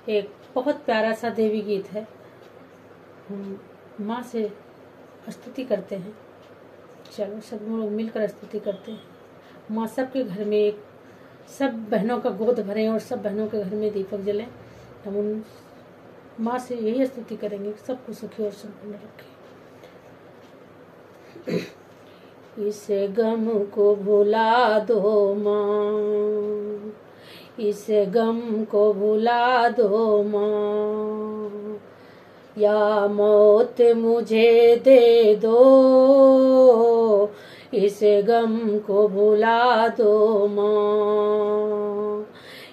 एक बहुत प्यारा सा देवी गीत है। हम माँ से स्तुति करते हैं। चलो सब लोग मिलकर स्तुति करते हैं। माँ सबके घर में एक सब बहनों का गोद भरें और सब बहनों के घर में दीपक जलें। हम उन माँ से यही स्तुति करेंगे, सबको सुखी और संपन्न रखें। इस गम को भुला दो माँ, इस गम को भुला दो माँ, या मौत मुझे दे दो, इस गम को भुला दो माँ,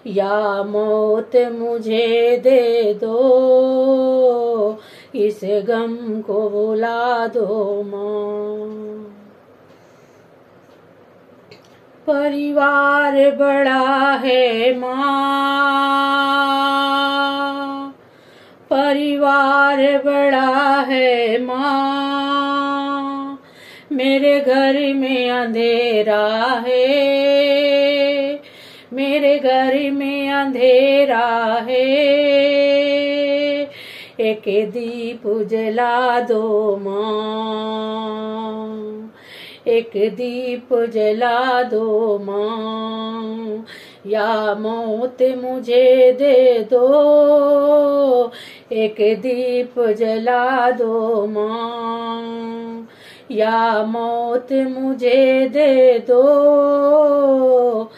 या मौत मुझे दे दो, इस गम को भुला दो माँ। परिवार बड़ा है माँ, परिवार बड़ा है माँ, मेरे घर में अंधेरा है, मेरे घर में अंधेरा है, एक दीप जला दो माँ, एक दीप जला दो माँ, या मौत मुझे दे दो, एक दीप जला दो माँ, या मौत मुझे दे दो,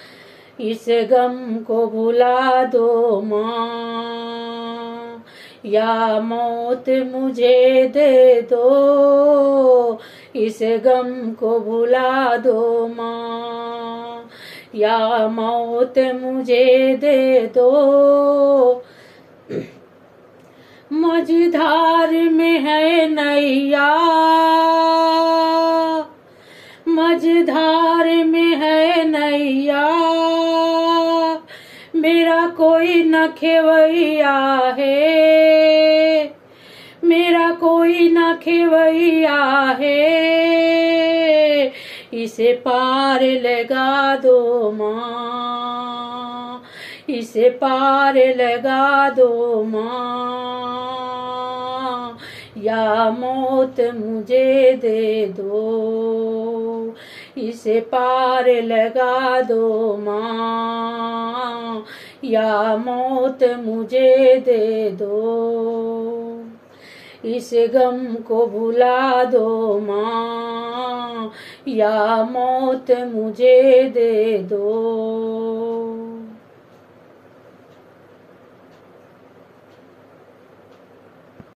इस गम को भुला दो माँ, या मौत मुझे दे दो, इस गम को भुला दो माँ, या मौत मुझे दे दो। मझधार में है नैया, मझधार में है नैया, मेरा कोई न खेवैया है, मेरा कोई न खेवैया है, इसे पार लगा दो माँ, इसे पार लगा दो माँ, या मौत मुझे दे दो, इसे पार लगा दो माँ, या मौत मुझे दे दो, इस गम को भुला दो माँ, या मौत मुझे दे दो।